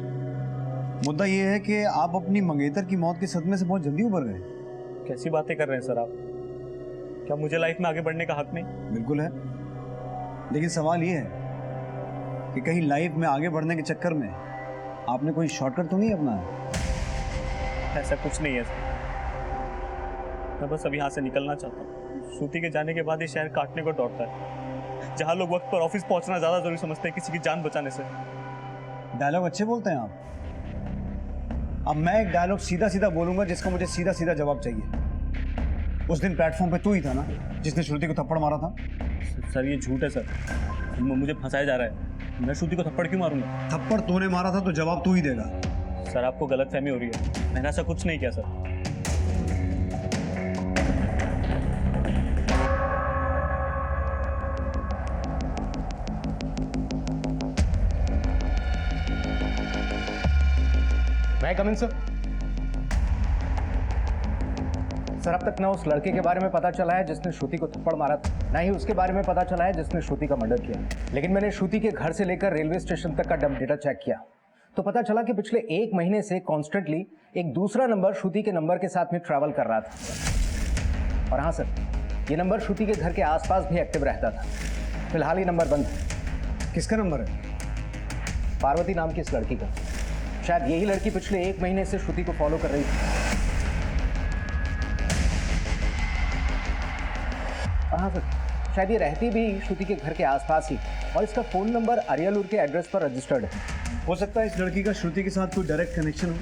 Speaker 14: मुद्दा ये है कि आप अपनी मंगेतर की मौत के सदमे से बहुत जल्दी उभर गए।
Speaker 11: कैसी बातें कर रहे हैं सर आप? क्या मुझे लाइफ में आगे बढ़ने का हक नहीं?
Speaker 14: बिल्कुल है, लेकिन सवाल ये है कि कहीं लाइफ में आगे बढ़ने के चक्कर में आपने कोई शॉर्टकट तो नहीं अपनाया?
Speaker 11: ऐसा कुछ नहीं है सर, मैं बस अभी यहाँ से निकलना चाहता हूँ। श्रुति के जाने के बाद ये शहर काटने को दौड़ता है, जहाँ लोग वक्त पर ऑफिस पहुँचना ज़्यादा जरूरी समझते हैं किसी की जान बचाने से।
Speaker 14: डायलॉग अच्छे बोलते हैं आप। अब मैं एक डायलॉग सीधा सीधा बोलूंगा जिसका मुझे सीधा सीधा जवाब चाहिए। उस दिन प्लेटफॉर्म पे तू ही था ना जिसने श्रुति को थप्पड़ मारा था?
Speaker 11: सर ये झूठ है सर, मुझे फंसाया जा रहा है। मैं श्रुति को थप्पड़ क्यों मारूंगा?
Speaker 14: थप्पड़ तूने मारा था तो जवाब तू ही देगा।
Speaker 11: सर आपको गलतफहमी हो रही है, मैंने ऐसा कुछ नहीं किया सर।
Speaker 15: मैं कम इन सर? सर अब तक ना उस लड़के के बारे में पता चला है जिसने श्रुति को थप्पड़ मारा था, ना ही उसके बारे में पता चला है जिसने श्रुति का मर्डर किया। लेकिन मैंने श्रुति के घर से लेकर रेलवे स्टेशन तक का डंप डेटा चेक किया तो पता चला कि पिछले 1 महीने से कॉन्स्टेंटली एक दूसरा नंबर श्रुति के नंबर के साथ में ट्रैवल कर रहा था। और हाँ सर, ये नंबर श्रुति के घर के आसपास भी एक्टिव रहता था। फिलहाल ये नंबर बंद है।
Speaker 14: किसका नंबर है?
Speaker 15: पार्वती नाम की इस लड़की का। शायद यही लड़की पिछले 1 महीने से श्रुति को फॉलो कर रही थी। हाँ सर, शायद ये रहती भी श्रुति के घर के आसपास ही, और इसका फोन नंबर अरियालूर के एड्रेस पर रजिस्टर्ड है।
Speaker 14: हो सकता है इस लड़की का श्रुति के साथ कोई डायरेक्ट कनेक्शन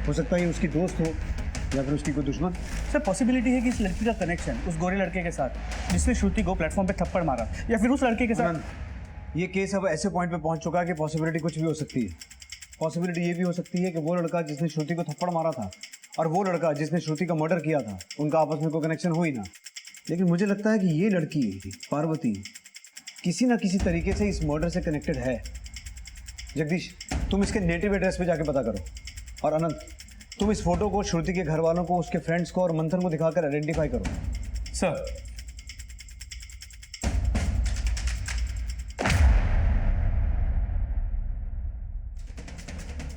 Speaker 14: हो सकता है उसकी दोस्त हो या फिर उसकी कोई दुश्मन।
Speaker 11: सर पॉसिबिलिटी है कि इस लड़की का कनेक्शन उस गोरे लड़के के साथ जिसने श्रुति को प्लेटफॉर्म पे थप्पड़ मारा, या फिर उस लड़के के साथ।
Speaker 14: ये केस अब ऐसे पॉइंट पे पहुंच चुका है कि पॉसिबिलिटी कुछ भी हो सकती है। पॉसिबिलिटी ये भी हो सकती है कि वो लड़का जिसने श्रुति को थप्पड़ मारा था और वो लड़का जिसने श्रुति का मर्डर किया था, उनका आपस में कोई कनेक्शन हो ही ना। लेकिन मुझे लगता है कि ये लड़की पार्वती किसी ना किसी तरीके से इस मर्डर से कनेक्टेड है। जगदीश, तुम इसके नेटिव एड्रेस पे जाके पता करो, और अनंत तुम इस फोटो को श्रुति के घर वालों को, उसके फ्रेंड्स को और मंथन को दिखाकर आइडेंटिफाई करो।
Speaker 11: सर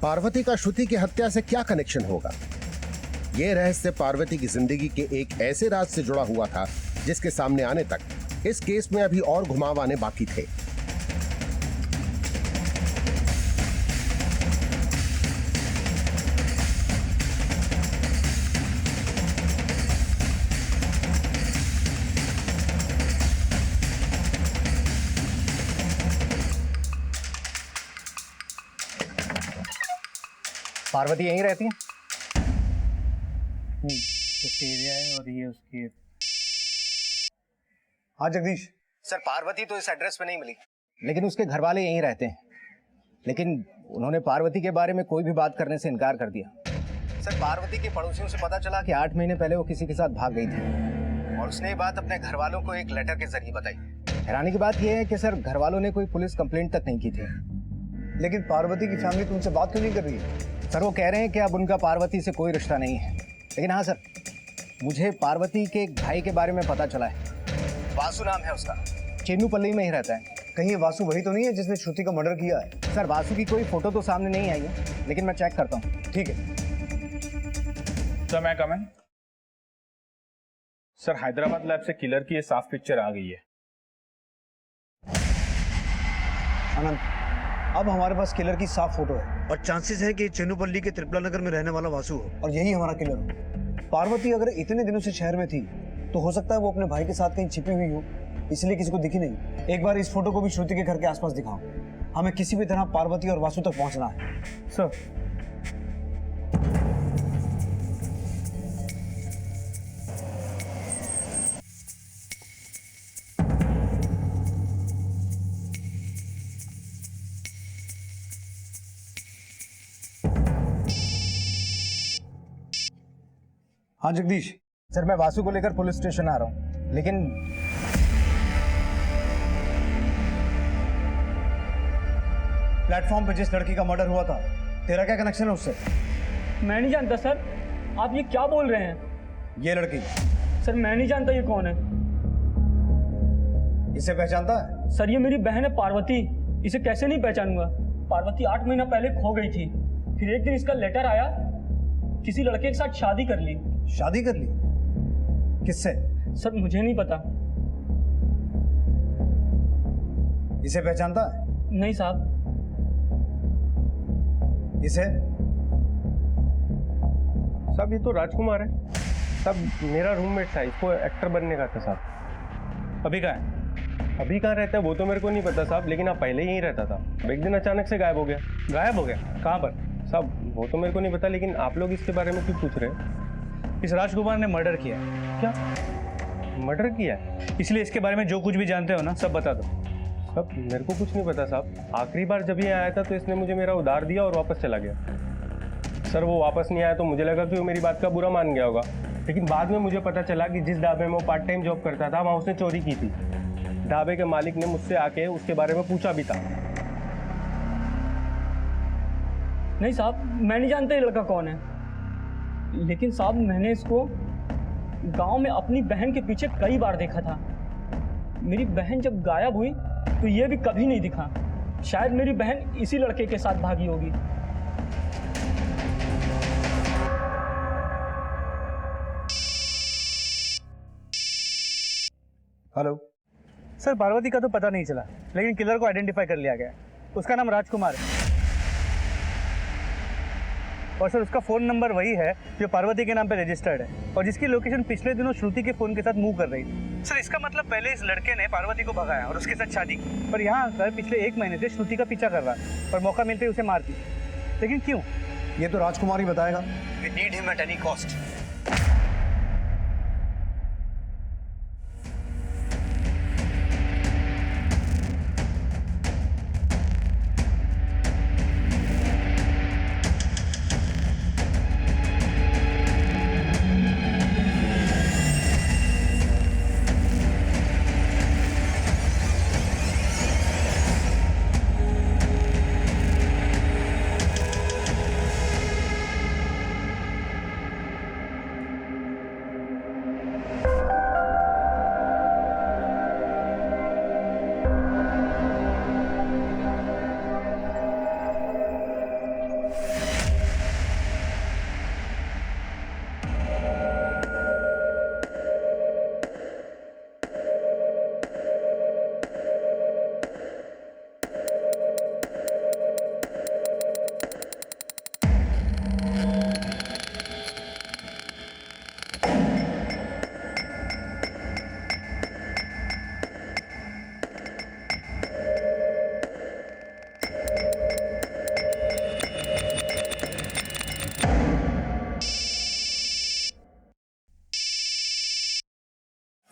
Speaker 17: पार्वती का श्रुति की हत्या से क्या कनेक्शन होगा? यह रहस्य पार्वती की जिंदगी के एक ऐसे राज से जुड़ा हुआ था जिसके सामने आने तक इस केस में अभी और घुमाव आने बाकी थे।
Speaker 15: पार्वती यहीं रहती है?
Speaker 11: उसके एरिया है और ये उसकी।
Speaker 14: हाँ जगदीश।
Speaker 15: सर पार्वती तो इस एड्रेस पे नहीं मिली, लेकिन उसके घर वाले यहीं रहते हैं। लेकिन उन्होंने पार्वती के बारे में कोई भी बात करने से इनकार कर दिया। सर पार्वती के पड़ोसियों से पता चला कि 8 महीने पहले वो किसी के साथ भाग गई थी, और उसने ये बात अपने घर वालों को एक लेटर के जरिए बताई। हैरानी की बात यह है कि सर घर वालों ने कोई पुलिस कंप्लेंट तक नहीं की थी।
Speaker 14: लेकिन पार्वती की फैमिली तुमसे बात क्यों नहीं कर रही है?
Speaker 15: सर वो कह रहे हैं कि अब उनका पार्वती से कोई रिश्ता नहीं है। लेकिन हाँ सर, मुझे पार्वती के एक भाई के बारे में पता चला है। वासु नाम है उसका, चेन्नूपल्ली में ही रहता है।
Speaker 14: कहीं ये वासु वही तो नहीं है जिसने श्रुति का मर्डर किया है?
Speaker 15: सर वासु की कोई फोटो तो सामने नहीं आई है, लेकिन मैं चेक करता हूँ।
Speaker 14: ठीक है
Speaker 9: सर, मैं कम इन? सर हैदराबाद लैब से किलर की ये साफ पिक्चर आ गई है।
Speaker 14: अनंत, अब हमारे पास किलर की साफ फोटो है और चांसेस है कि चेन्नूपल्ली के त्रिपला नगर में रहने वाला वासु हो और यही हमारा किलर हो। पार्वती अगर इतने दिनों से शहर में थी तो हो सकता है वो अपने भाई के साथ कहीं छिपी हुई हो, इसलिए किसी को दिखी नहीं। एक बार इस फोटो को भी श्रुति के घर के आसपास दिखाओ, हमें किसी भी तरह पार्वती और वासु तक पहुंचना है।
Speaker 11: सर
Speaker 14: हाँ जगदीश।
Speaker 15: सर मैं वासु को लेकर पुलिस स्टेशन आ रहा हूँ, लेकिन
Speaker 14: प्लेटफॉर्म पे जिस लड़की का मर्डर हुआ था, तेरा क्या कनेक्शन है उससे?
Speaker 11: मैं नहीं जानता सर, आप ये क्या बोल रहे हैं?
Speaker 14: ये लड़की
Speaker 11: सर मैं नहीं जानता ये कौन है।
Speaker 14: इसे पहचानता है?
Speaker 11: सर ये मेरी बहन है पार्वती, इसे कैसे नहीं पहचानूंगा। पार्वती 8 महीना पहले खो गई थी, फिर एक दिन इसका लेटर आया, किसी लड़के के साथ शादी कर ली।
Speaker 14: शादी कर ली? किससे?
Speaker 11: सर मुझे नहीं पता।
Speaker 14: इसे पहचानता है?
Speaker 11: नहीं साहब।
Speaker 14: इसे?
Speaker 9: साहब ये तो राजकुमार है साहब, मेरा रूममेट था, इसको एक्टर बनने का था साहब।
Speaker 11: अभी कहाँ है?
Speaker 9: अभी कहाँ रहता है वो तो मेरे को नहीं पता साहब, लेकिन आप पहले यहीं रहता था। एक दिन अचानक से गायब हो गया।
Speaker 11: गायब हो गया? कहाँ पर?
Speaker 9: साहब वो तो मेरे को नहीं पता, लेकिन आप लोग इसके बारे में क्यों पूछ रहे हैं?
Speaker 11: इस राजकुमार ने मर्डर किया है।
Speaker 9: क्या मर्डर किया है?
Speaker 11: इसलिए इसके बारे में जो कुछ भी जानते हो ना सब बता दो।
Speaker 9: साहब मेरे को कुछ नहीं पता साहब, आखिरी बार जब ये आया था तो इसने मुझे मेरा उधार दिया और वापस चला गया। सर वो वापस नहीं आया तो मुझे लगा कि वो मेरी बात का बुरा मान गया होगा, लेकिन बाद में मुझे पता चला कि जिस ढाबे में वो पार्ट टाइम जॉब करता था वहाँ उसने चोरी की थी। ढाबे के मालिक ने मुझसे आके उसके बारे में पूछा भी था।
Speaker 11: नहीं साहब मैं नहीं जानता ये लड़का कौन है, लेकिन साहब मैंने इसको गांव में अपनी बहन के पीछे कई बार देखा था। मेरी बहन जब गायब हुई तो ये भी कभी नहीं दिखा। शायद मेरी बहन इसी लड़के के साथ भागी होगी।
Speaker 14: हेलो
Speaker 11: सर पार्वती का तो पता नहीं चला, लेकिन किलर को आइडेंटिफाई कर लिया गया। उसका नाम राजकुमार है और सर उसका फ़ोन नंबर वही है जो पार्वती के नाम पे रजिस्टर्ड है और जिसकी लोकेशन पिछले दिनों श्रुति के फ़ोन के साथ मूव कर रही थी। सर इसका मतलब पहले इस लड़के ने पार्वती को भगाया और उसके साथ शादी की, पर यहाँ आकर पिछले 1 महीने से श्रुति का पीछा कर रहा है और मौका मिलते ही उसे मार दी। लेकिन क्यों?
Speaker 14: ये तो राजकुमार ही बताएगा। We need him at any cost.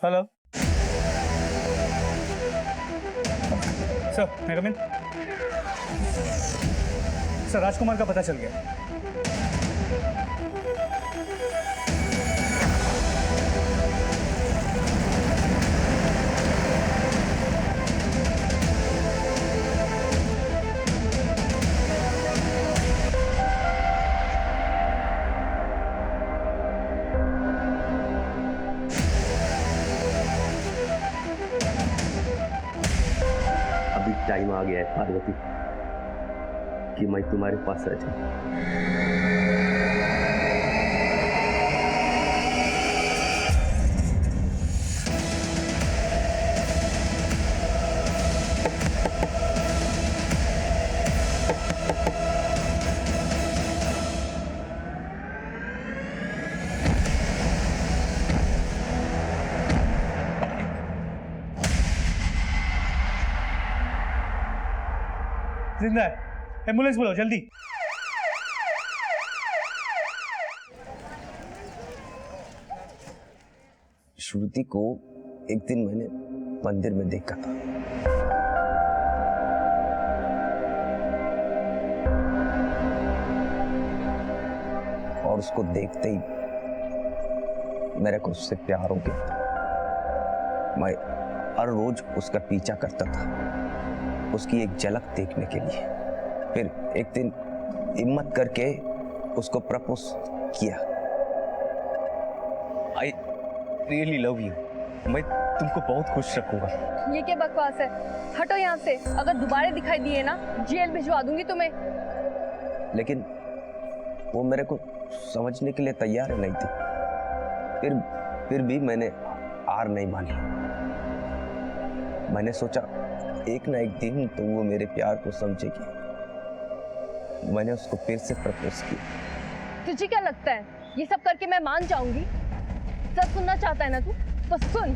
Speaker 11: Hello sir, मैं कम इन? सर राजकुमार का पता चल गया।
Speaker 8: टाइम आ गया है पार्वती कि मैं तुम्हारे पास रह जाऊं।
Speaker 11: जिंदा है, एम्बुलेंस बुलाओ जल्दी।
Speaker 8: श्रुति को एक दिन मैंने मंदिर में देखा था। और उसको देखते ही मेरे को उससे प्यार हो गया था। मैं हर रोज उसका पीछा करता था उसकी एक झलक देखने के लिए। फिर एक दिन हिम्मत करके उसको प्रपोज किया।
Speaker 2: I really love you. मैं तुमको बहुत खुश रखूंगा।
Speaker 3: ये क्या बकवास है? हटो यहाँ से। अगर दोबारा दिखाई दिए ना, जेल भिजवा दूंगी तुम्हें।
Speaker 8: लेकिन वो मेरे को समझने के लिए तैयार नहीं थी। फिर भी मैंने हार नहीं मानी। मैंने सोचा एक ना एक दिन तो वो मेरे प्यार को समझेगी। मैंने उसको फिर से प्रपोज किया।
Speaker 3: तुझे क्या लगता है ये सब करके मैं मान जाऊंगी? सब सुनना चाहता है ना तू? तो सुन,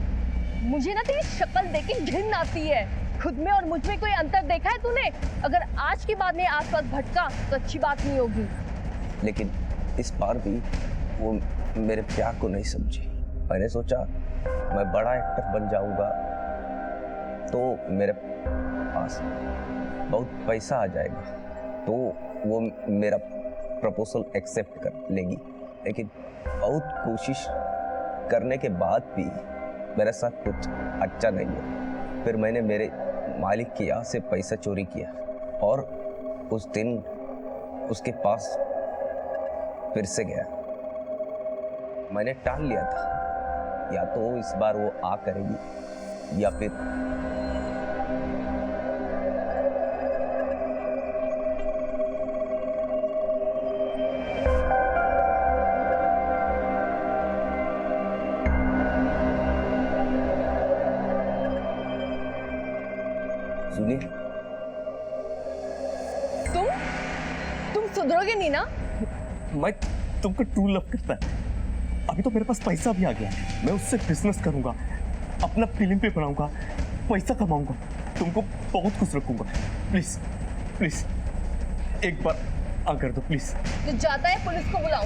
Speaker 3: मुझे ना तेरी शक्ल देख के घिन आती है। खुद में और मुझ में कोई अंतर देखा है तूने? अगर आज के बाद में आसपास भटका तो अच्छी बात नहीं होगी।
Speaker 8: लेकिन इस बार भी वो मेरे प्यार को नहीं समझी। मैंने सोचा मैं बड़ा एक्टर बन जाऊंगा तो मेरे पास बहुत पैसा आ जाएगा तो वो मेरा प्रपोजल एक्सेप्ट कर लेगी। लेकिन बहुत कोशिश करने के बाद भी मेरे साथ कुछ अच्छा नहीं हुआ। फिर मैंने मेरे मालिक के यहाँ से पैसा चोरी किया और उस दिन उसके पास फिर से गया। मैंने टाल लिया था या तो इस बार वो आ करेगी या फिर सुनिए,
Speaker 3: तुम सुधरोगे नहीं ना?
Speaker 2: मैं तुमको ट्रू लव करता है। अभी तो मेरे पास पैसा भी आ गया है। मैं उससे बिजनेस करूंगा, अपना फिल्म पे बनाऊंगा, पैसा कमाऊंगा, तुमको बहुत खुश रखूंगा। प्लीज प्लीज एक बार आ कर दो प्लीज।
Speaker 3: तो जाता है, पुलिस को बुलाओ।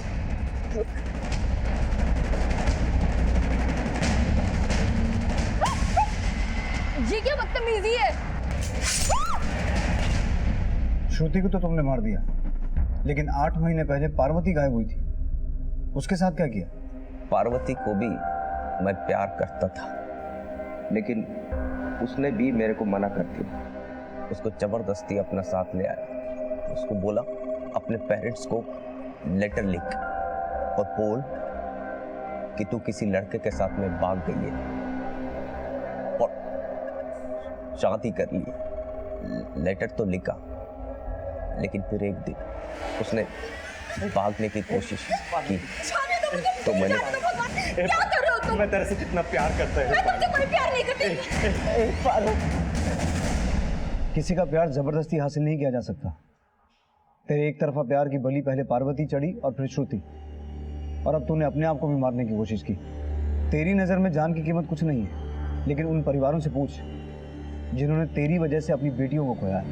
Speaker 3: ये क्या बदतमीजी है?
Speaker 14: श्रुति को तो तुमने मार दिया, लेकिन 8 महीने पहले पार्वती गायब हुई थी, उसके साथ क्या किया?
Speaker 8: पार्वती को भी मैं प्यार करता था, लेकिन उसने भी मेरे को मना कर दिया। उसको जबरदस्ती अपना साथ ले आया। उसको बोला अपने पेरेंट्स को लेटर लिख और बोल कि तू किसी लड़के के साथ में भाग गई है और शादी कर ली। लेटर तो लिखा, लेकिन फिर एक दिन उसने भागने की कोशिश की तो मैंने
Speaker 3: क्या कर रहे हो तुम?
Speaker 2: मैं तेरे से कितना प्यार करता है।
Speaker 3: मैं तुमसे कोई प्यार नहीं करती।
Speaker 14: किसी का प्यार जबरदस्ती हासिल नहीं किया जा सकता। तेरे एक तरफा प्यार की बलि पहले पार्वती चढ़ी और फिर श्रुति, और अब तूने अपने आप को भी मारने की कोशिश की। तेरी नजर में जान की कीमत कुछ नहीं है, लेकिन उन परिवारों से पूछ जिन्होंने तेरी वजह से अपनी बेटियों को खोया है।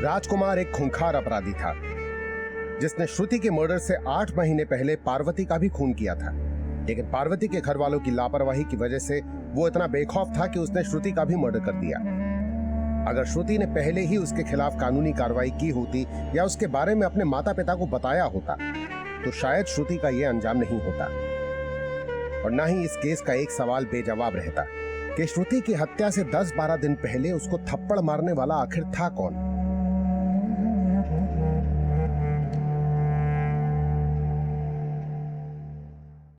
Speaker 17: राजकुमार एक खूंखार अपराधी था जिसने श्रुति के मर्डर से 8 महीने पहले पार्वती का भी खून किया था। लेकिन पार्वती के घर वालों की लापरवाही की वजह से वो इतना बेखौफ था कि उसने श्रुति का भी मर्डर कर दिया। अगर श्रुति ने पहले ही उसके खिलाफ कानूनी कार्रवाई की होती या उसके बारे में अपने माता पिता को बताया होता तो शायद श्रुति का यह अंजाम नहीं होता। और न ही इस केस का एक सवाल बेजवाब रहता कि श्रुति की हत्या से 10-12 दिन पहले उसको थप्पड़ मारने वाला आखिर था कौन।